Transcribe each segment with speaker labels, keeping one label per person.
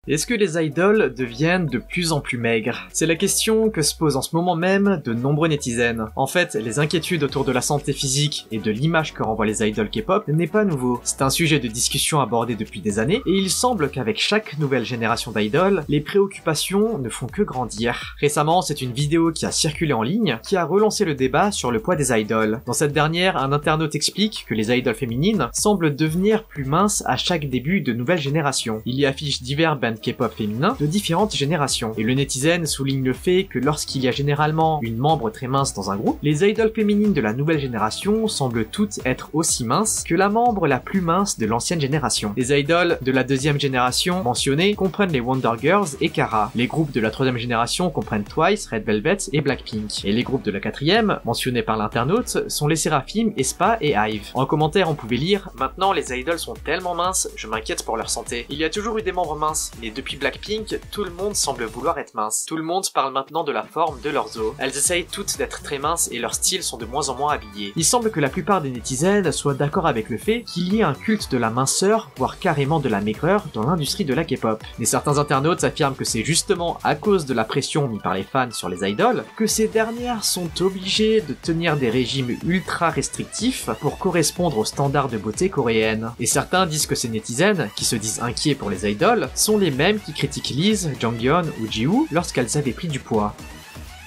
Speaker 1: Est-ce que les idoles deviennent de plus en plus maigres? C'est la question que se posent en ce moment même de nombreux netizens. En fait, les inquiétudes autour de la santé physique et de l'image que renvoient les idoles K-pop n'est pas nouveau. C'est un sujet de discussion abordé depuis des années, et il semble qu'avec chaque nouvelle génération d'idoles, les préoccupations ne font que grandir. Récemment, c'est une vidéo qui a circulé en ligne qui a relancé le débat sur le poids des idoles. Dans cette dernière, un internaute explique que les idoles féminines semblent devenir plus minces à chaque début de nouvelles générations. Il y affiche divers bands K-pop féminins de différentes générations. Et le netizen souligne le fait que lorsqu'il y a généralement une membre très mince dans un groupe, les idoles féminines de la nouvelle génération semblent toutes être aussi minces que la membre la plus mince de l'ancienne génération. Les idoles de la deuxième génération mentionnées comprennent les Wonder Girls et Kara. Les groupes de la troisième génération comprennent Twice, Red Velvet et Blackpink. Et les groupes de la quatrième, mentionnés par l'internaute, sont les Seraphim, aespa et IVE. En commentaire, on pouvait lire « Maintenant les idoles sont tellement minces, je m'inquiète pour leur santé. Il y a toujours eu des membres minces, mais depuis Blackpink, tout le monde semble vouloir être mince. Tout le monde parle maintenant de la forme de leurs os. Elles essayent toutes d'être très minces et leurs styles sont de moins en moins habillés. Il semble que la plupart des netizens soient d'accord avec le fait qu'il y ait un culte de la minceur, voire carrément de la maigreur, dans l'industrie de la K-pop. Mais certains internautes affirment que c'est justement à cause de la pression mise par les fans sur les idoles que ces dernières sont obligées de tenir des régimes ultra restrictifs pour correspondre aux standards de beauté coréennes. Et certains disent que ces netizens, qui se disent inquiets pour les idoles, sont les mêmes qui critiquent Liz, Jonghyun ou Jiwoo lorsqu'elles avaient pris du poids.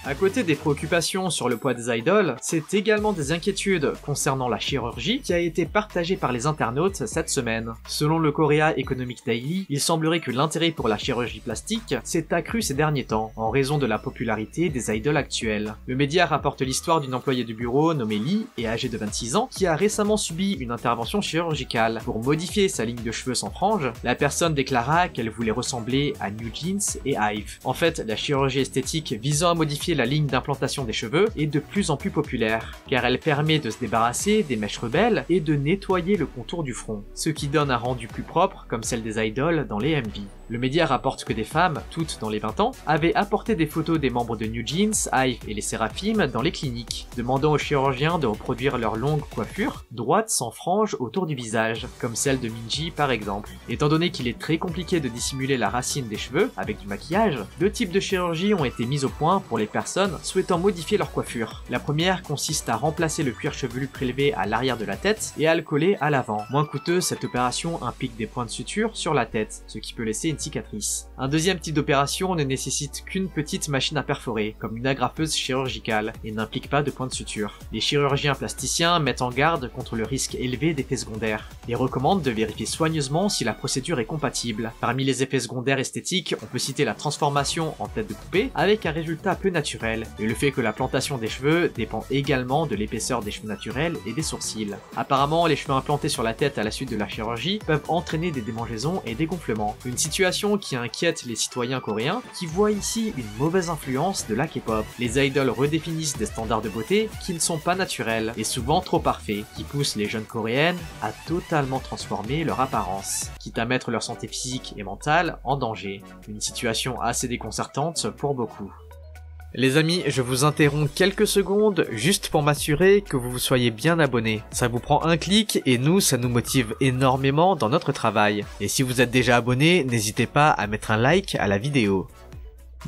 Speaker 1: À côté des préoccupations sur le poids des idoles, c'est également des inquiétudes concernant la chirurgie qui a été partagée par les internautes cette semaine. Selon le Korea Economic Daily, il semblerait que l'intérêt pour la chirurgie plastique s'est accru ces derniers temps, en raison de la popularité des idoles actuelles. Le média rapporte l'histoire d'une employée de bureau nommée Lee et âgée de 26 ans qui a récemment subi une intervention chirurgicale. Pour modifier sa ligne de cheveux sans frange, la personne déclara qu'elle voulait ressembler à New Jeans et IVE. En fait, la chirurgie esthétique visant à modifier la ligne d'implantation des cheveux est de plus en plus populaire, car elle permet de se débarrasser des mèches rebelles et de nettoyer le contour du front, ce qui donne un rendu plus propre comme celle des idoles dans les MV. Le média rapporte que des femmes, toutes dans les 20 ans, avaient apporté des photos des membres de New Jeans, IVE et les Seraphim dans les cliniques, demandant aux chirurgiens de reproduire leur longue coiffure, droite sans frange autour du visage, comme celle de Minji par exemple. Étant donné qu'il est très compliqué de dissimuler la racine des cheveux avec du maquillage, deux types de chirurgies ont été mises au point pour les personnes souhaitant modifier leur coiffure. La première consiste à remplacer le cuir chevelu prélevé à l'arrière de la tête et à le coller à l'avant. Moins coûteuse, cette opération implique des points de suture sur la tête, ce qui peut laisser une cicatrice. Un deuxième type d'opération ne nécessite qu'une petite machine à perforer, comme une agrafeuse chirurgicale, et n'implique pas de points de suture. Les chirurgiens plasticiens mettent en garde contre le risque élevé d'effets secondaires, et recommandent de vérifier soigneusement si la procédure est compatible. Parmi les effets secondaires esthétiques, on peut citer la transformation en tête de poupée, avec un résultat peu naturel, et le fait que la plantation des cheveux dépend également de l'épaisseur des cheveux naturels et des sourcils. Apparemment, les cheveux implantés sur la tête à la suite de la chirurgie peuvent entraîner des démangeaisons et des gonflements. Une situation qui inquiète les citoyens coréens qui voient ici une mauvaise influence de la K-pop. Les idoles redéfinissent des standards de beauté qui ne sont pas naturels et souvent trop parfaits, qui poussent les jeunes coréennes à totalement transformer leur apparence, quitte à mettre leur santé physique et mentale en danger. Une situation assez déconcertante pour beaucoup. Les amis, je vous interromps quelques secondes juste pour m'assurer que vous soyez bien abonnés. Ça vous prend un clic et nous, ça nous motive énormément dans notre travail. Et si vous êtes déjà abonné, n'hésitez pas à mettre un like à la vidéo.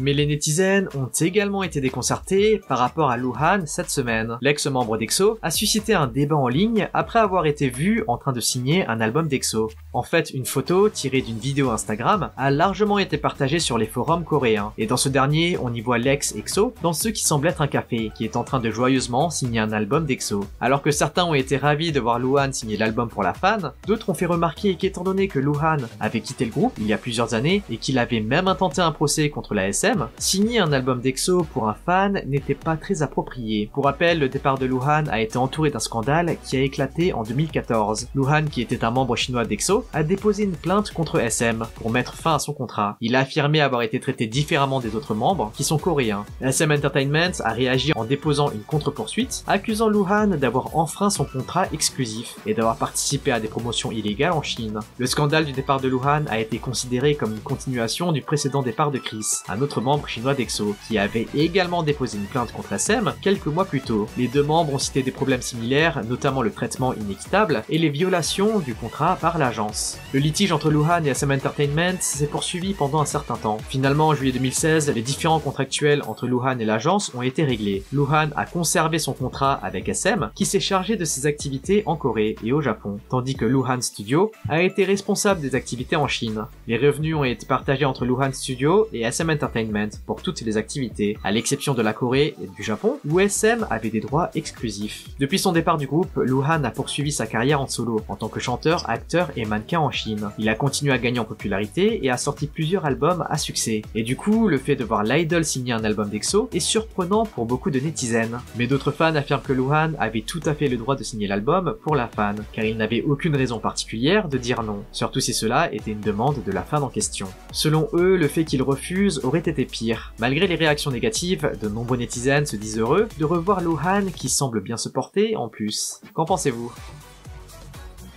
Speaker 1: Mais les netizens ont également été déconcertés par rapport à Luhan cette semaine. L'ex-membre d'EXO a suscité un débat en ligne après avoir été vu en train de signer un album d'EXO. En fait, une photo tirée d'une vidéo Instagram a largement été partagée sur les forums coréens, et dans ce dernier, on y voit l'ex-EXO dans ce qui semble être un café, qui est en train de joyeusement signer un album d'EXO. Alors que certains ont été ravis de voir Luhan signer l'album pour la fan, d'autres ont fait remarquer qu'étant donné que Luhan avait quitté le groupe il y a plusieurs années, et qu'il avait même intenté un procès contre la SM, signer un album d'EXO pour un fan n'était pas très approprié. Pour rappel, le départ de Luhan a été entouré d'un scandale qui a éclaté en 2014. Luhan, qui était un membre chinois d'EXO, a déposé une plainte contre SM pour mettre fin à son contrat. Il a affirmé avoir été traité différemment des autres membres, qui sont coréens. SM Entertainment a réagi en déposant une contre-poursuite, accusant Luhan d'avoir enfreint son contrat exclusif et d'avoir participé à des promotions illégales en Chine. Le scandale du départ de Luhan a été considéré comme une continuation du précédent départ de Chris, un autre membre chinois d'EXO, qui avait également déposé une plainte contre SM quelques mois plus tôt. Les deux membres ont cité des problèmes similaires, notamment le traitement inéquitable et les violations du contrat par l'agence. l'agence. Le litige entre Luhan et SM Entertainment s'est poursuivi pendant un certain temps. Finalement, en juillet 2016, les différends contractuels entre Luhan et l'agence ont été réglés. Luhan a conservé son contrat avec SM, qui s'est chargé de ses activités en Corée et au Japon, tandis que Luhan Studio a été responsable des activités en Chine. Les revenus ont été partagés entre Luhan Studio et SM Entertainment pour toutes les activités, à l'exception de la Corée et du Japon, où SM avait des droits exclusifs. Depuis son départ du groupe, Luhan a poursuivi sa carrière en solo, en tant que chanteur, acteur et mannequin en Chine. Il a continué à gagner en popularité et a sorti plusieurs albums à succès. Et du coup, le fait de voir l'idol signer un album d'EXO est surprenant pour beaucoup de netizens. Mais d'autres fans affirment que Luhan avait tout à fait le droit de signer l'album pour la fan, car il n'avait aucune raison particulière de dire non, surtout si cela était une demande de la fan en question. Selon eux, le fait qu'il refuse aurait été pire. Malgré les réactions négatives, de nombreux netizens se disent heureux de revoir Luhan qui semble bien se porter en plus. Qu'en pensez-vous ?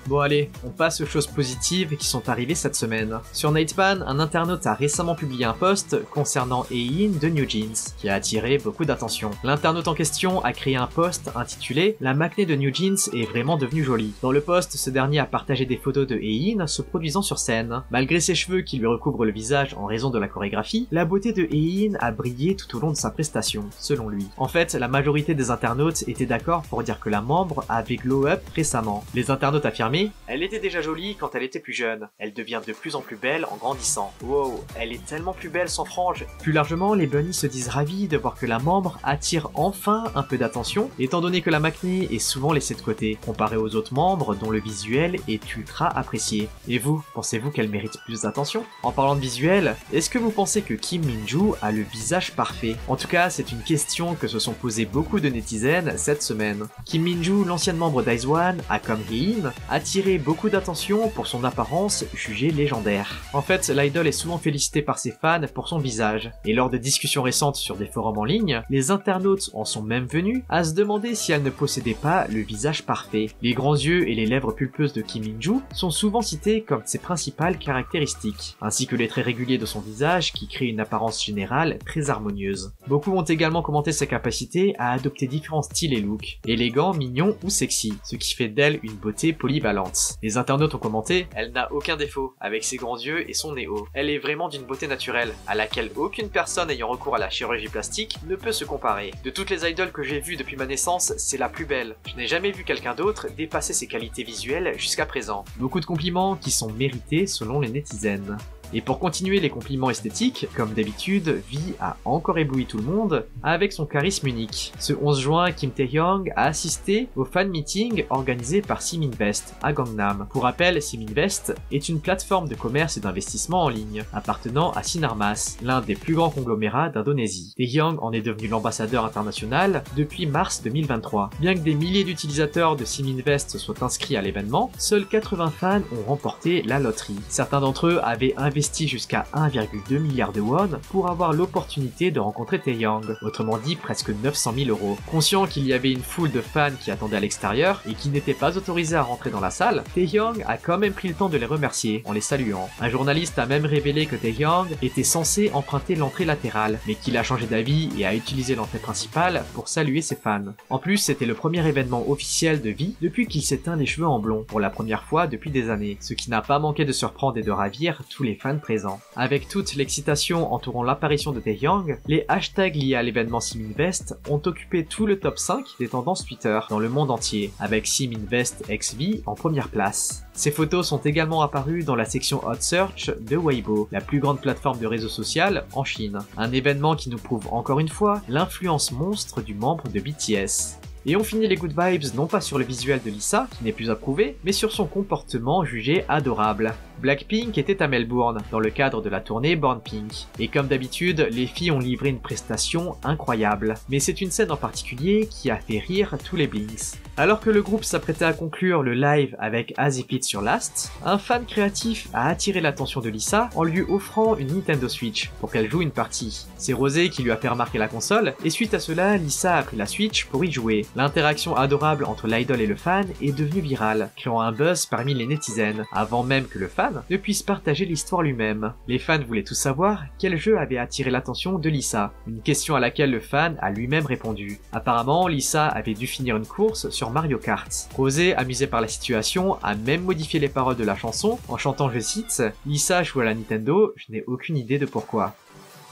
Speaker 1: Bon allez, on passe aux choses positives qui sont arrivées cette semaine. Sur Nightpan, un internaute a récemment publié un post concernant Hein de New Jeans, qui a attiré beaucoup d'attention. L'internaute en question a créé un post intitulé « La maknae de New Jeans est vraiment devenue jolie ». Dans le post, ce dernier a partagé des photos de Hein se produisant sur scène. Malgré ses cheveux qui lui recouvrent le visage en raison de la chorégraphie, la beauté de Hein a brillé tout au long de sa prestation, selon lui. En fait, la majorité des internautes étaient d'accord pour dire que la membre avait glow up récemment. Les internautes affirmaient: elle était déjà jolie quand elle était plus jeune. Elle devient de plus en plus belle en grandissant. Wow, elle est tellement plus belle sans frange. Plus largement, les bunnies se disent ravis de voir que la membre attire enfin un peu d'attention, étant donné que la maknae est souvent laissée de côté, comparée aux autres membres dont le visuel est ultra apprécié. Et vous, pensez-vous qu'elle mérite plus d'attention? En parlant de visuel, est-ce que vous pensez que Kim Min-joo a le visage parfait? En tout cas, c'est une question que se sont posées beaucoup de netizens cette semaine. Kim Min-joo, l'ancienne membre d'IZ*ONE, a comme Hein attiré beaucoup d'attention pour son apparence jugée légendaire. En fait, l'idol est souvent félicité par ses fans pour son visage, et lors de discussions récentes sur des forums en ligne, les internautes en sont même venus à se demander si elle ne possédait pas le visage parfait. Les grands yeux et les lèvres pulpeuses de Kim Min-joo sont souvent cités comme ses principales caractéristiques, ainsi que les traits réguliers de son visage qui créent une apparence générale très harmonieuse. Beaucoup ont également commenté sa capacité à adopter différents styles et looks, élégants, mignons ou sexy, ce qui fait d'elle une beauté polyvalente. Les internautes ont commenté: elle n'a aucun défaut, avec ses grands yeux et son nez haut. Elle est vraiment d'une beauté naturelle, à laquelle aucune personne ayant recours à la chirurgie plastique ne peut se comparer. De toutes les idoles que j'ai vues depuis ma naissance, c'est la plus belle. Je n'ai jamais vu quelqu'un d'autre dépasser ses qualités visuelles jusqu'à présent. Beaucoup de compliments qui sont mérités selon les netizens. Et pour continuer les compliments esthétiques, comme d'habitude, V a encore ébloui tout le monde avec son charisme unique. Ce 11 juin, Kim Taehyung a assisté au fan meeting organisé par Siminvest à Gangnam. Pour rappel, Siminvest est une plateforme de commerce et d'investissement en ligne appartenant à Sinarmas, l'un des plus grands conglomérats d'Indonésie. Taehyung en est devenu l'ambassadeur international depuis mars 2023. Bien que des milliers d'utilisateurs de Siminvest soient inscrits à l'événement, seuls 80 fans ont remporté la loterie. Certains d'entre eux avaient investi jusqu'à 1,2 milliard de won pour avoir l'opportunité de rencontrer Taehyung, autrement dit presque 900 000 euros. Conscient qu'il y avait une foule de fans qui attendaient à l'extérieur et qui n'étaient pas autorisés à rentrer dans la salle, Taehyung a quand même pris le temps de les remercier en les saluant. Un journaliste a même révélé que Taehyung était censé emprunter l'entrée latérale, mais qu'il a changé d'avis et a utilisé l'entrée principale pour saluer ses fans. En plus, c'était le premier événement officiel de V depuis qu'il s'est teint les cheveux en blond pour la première fois depuis des années, ce qui n'a pas manqué de surprendre et de ravir tous les fans présents. Avec toute l'excitation entourant l'apparition de Taehyung, les hashtags liés à l'événement Siminvest ont occupé tout le top 5 des tendances Twitter dans le monde entier, avec Siminvest x V en première place. Ces photos sont également apparues dans la section Hot Search de Weibo, la plus grande plateforme de réseau social en Chine. Un événement qui nous prouve encore une fois l'influence monstre du membre de BTS. Et on finit les good vibes non pas sur le visuel de Lisa, qui n'est plus approuvé, mais sur son comportement jugé adorable. Blackpink était à Melbourne, dans le cadre de la tournée Born Pink. Et comme d'habitude, les filles ont livré une prestation incroyable. Mais c'est une scène en particulier qui a fait rire tous les Blinks. Alors que le groupe s'apprêtait à conclure le live avec As If It sur Last, un fan créatif a attiré l'attention de Lisa en lui offrant une Nintendo Switch pour qu'elle joue une partie. C'est Rosé qui lui a fait remarquer la console, et suite à cela, Lisa a pris la Switch pour y jouer. L'interaction adorable entre l'idol et le fan est devenue virale, créant un buzz parmi les netizens, avant même que le fan fans ne puisse partager l'histoire lui-même. Les fans voulaient tous savoir quel jeu avait attiré l'attention de Lisa, une question à laquelle le fan a lui-même répondu. Apparemment, Lisa avait dû finir une course sur Mario Kart. Rosé, amusé par la situation, a même modifié les paroles de la chanson en chantant, je cite, « Lisa joue à la Nintendo, je n'ai aucune idée de pourquoi ».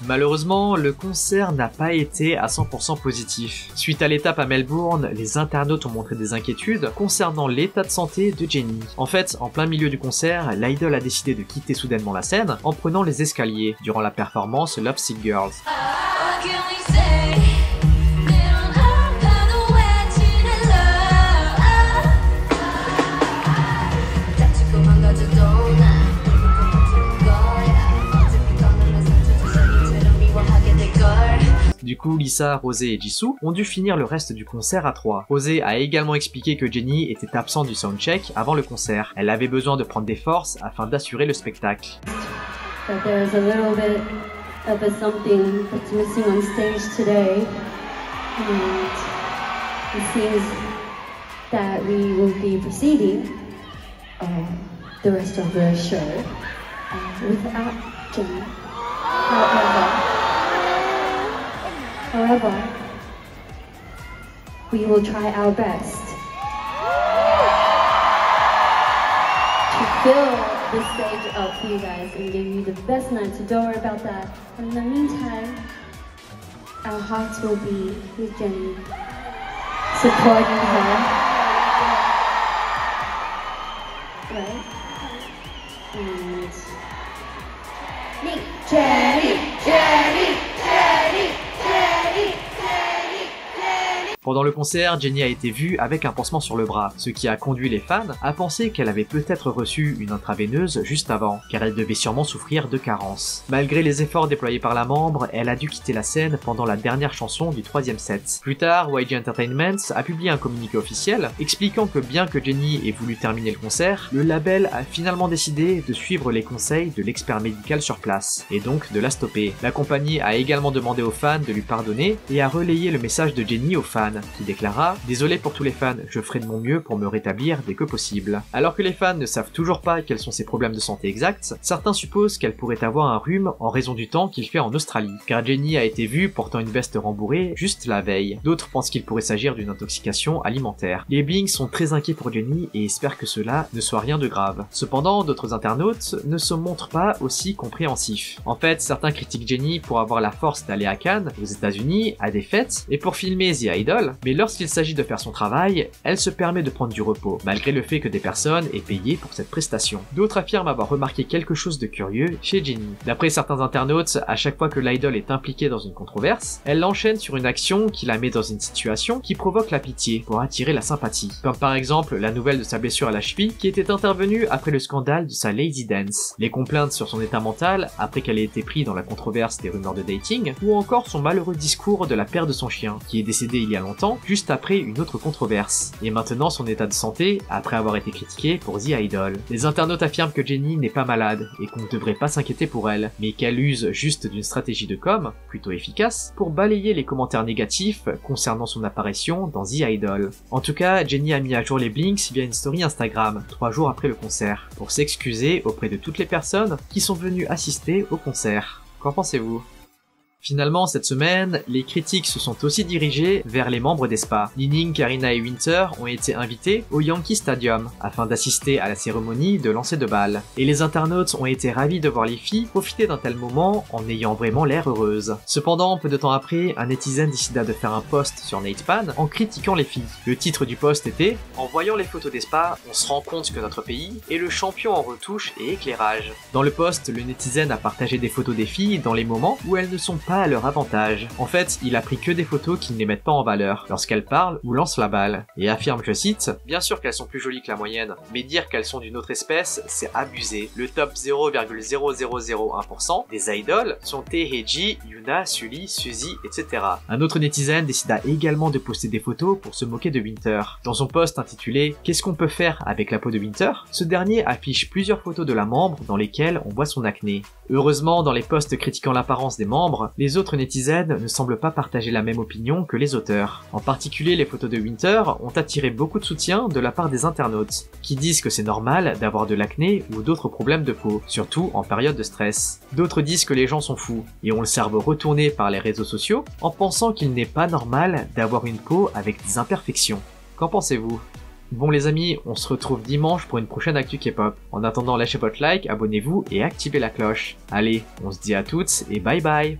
Speaker 1: Malheureusement, le concert n'a pas été à 100% positif. Suite à l'étape à Melbourne, les internautes ont montré des inquiétudes concernant l'état de santé de Jennie. En fait, en plein milieu du concert, l'idol a décidé de quitter soudainement la scène en prenant les escaliers durant la performance Love Sick Girls. Du coup, Lisa, Rosé et Jisoo ont dû finir le reste du concert à 3. Rosé a également expliqué que Jennie était absente du soundcheck avant le concert. Elle avait besoin de prendre des forces afin d'assurer le spectacle.
Speaker 2: That there is a little bit of a something that's missing on stage today, and it seems that we will be proceeding the rest of the show without Jennie. However, we will try our best to fill the stage up for you guys and give you the best night, so don't worry about that. And in the meantime, our hearts will be with Jennie, supporting her, right? And me, Jennie, Jennie, Jennie, Jennie, Jennie.
Speaker 1: Pendant le concert, Jennie a été vue avec un pansement sur le bras, ce qui a conduit les fans à penser qu'elle avait peut-être reçu une intraveineuse juste avant, car elle devait sûrement souffrir de carences. Malgré les efforts déployés par la membre, elle a dû quitter la scène pendant la dernière chanson du 3e set. Plus tard, YG Entertainment a publié un communiqué officiel expliquant que bien que Jennie ait voulu terminer le concert, le label a finalement décidé de suivre les conseils de l'expert médical sur place, et donc de la stopper. La compagnie a également demandé aux fans de lui pardonner et a relayé le message de Jennie aux fans, qui déclara « Désolé pour tous les fans, je ferai de mon mieux pour me rétablir dès que possible ». Alors que les fans ne savent toujours pas quels sont ses problèmes de santé exacts, certains supposent qu'elle pourrait avoir un rhume en raison du temps qu'il fait en Australie, car Jennie a été vue portant une veste rembourrée juste la veille. D'autres pensent qu'il pourrait s'agir d'une intoxication alimentaire. Les Blinks sont très inquiets pour Jennie et espèrent que cela ne soit rien de grave. Cependant, d'autres internautes ne se montrent pas aussi compréhensifs. En fait, certains critiquent Jennie pour avoir la force d'aller à Cannes, aux États-Unis, à des fêtes, et pour filmer The Idol, mais lorsqu'il s'agit de faire son travail, elle se permet de prendre du repos, malgré le fait que des personnes aient payé pour cette prestation. D'autres affirment avoir remarqué quelque chose de curieux chez Jennie. D'après certains internautes, à chaque fois que l'idol est impliquée dans une controverse, elle l'enchaîne sur une action qui la met dans une situation qui provoque la pitié pour attirer la sympathie. Comme par exemple la nouvelle de sa blessure à la cheville qui était intervenue après le scandale de sa Lazy Dance, les complaintes sur son état mental après qu'elle ait été prise dans la controverse des rumeurs de dating, ou encore son malheureux discours de la perte de son chien, qui est décédé il y a longtemps, juste après une autre controverse, et maintenant son état de santé après avoir été critiqué pour The Idol. Les internautes affirment que Jennie n'est pas malade et qu'on ne devrait pas s'inquiéter pour elle, mais qu'elle use juste d'une stratégie de com, plutôt efficace, pour balayer les commentaires négatifs concernant son apparition dans The Idol. En tout cas, Jennie a mis à jour les Blinks via une story Instagram, 3 jours après le concert, pour s'excuser auprès de toutes les personnes qui sont venues assister au concert. Qu'en pensez-vous ? Finalement, cette semaine, les critiques se sont aussi dirigées vers les membres d'Aespa. Nining, Karina et Winter ont été invités au Yankee Stadium afin d'assister à la cérémonie de lancer de balle. Et les internautes ont été ravis de voir les filles profiter d'un tel moment en ayant vraiment l'air heureuses. Cependant, peu de temps après, un netizen décida de faire un post sur Natepan en critiquant les filles. Le titre du post était « En voyant les photos d'Aespa, on se rend compte que notre pays est le champion en retouche et éclairage ». Dans le post, le netizen a partagé des photos des filles dans les moments où elles ne sont pas à leur avantage. En fait, il a pris que des photos qui ne les mettent pas en valeur lorsqu'elles parlent ou lancent la balle, et affirme, je cite, « Bien sûr qu'elles sont plus jolies que la moyenne, mais dire qu'elles sont d'une autre espèce, c'est abusé. Le top 0,0001% des idols sont Taeheji, Yuna, Sully, Suzy, etc. » Un autre netizen décida également de poster des photos pour se moquer de Winter. Dans son post intitulé « Qu'est-ce qu'on peut faire avec la peau de Winter ?», ce dernier affiche plusieurs photos de la membre dans lesquelles on voit son acné. Heureusement, dans les posts critiquant l'apparence des membres, Les autres netizens ne semblent pas partager la même opinion que les auteurs. En particulier, les photos de Winter ont attiré beaucoup de soutien de la part des internautes, qui disent que c'est normal d'avoir de l'acné ou d'autres problèmes de peau, surtout en période de stress. D'autres disent que les gens sont fous, et ont le cerveau retourné par les réseaux sociaux, en pensant qu'il n'est pas normal d'avoir une peau avec des imperfections. Qu'en pensez-vous ? Bon les amis, on se retrouve dimanche pour une prochaine actu K-pop. En attendant, lâchez votre like, abonnez-vous et activez la cloche. Allez, on se dit à toutes et bye bye.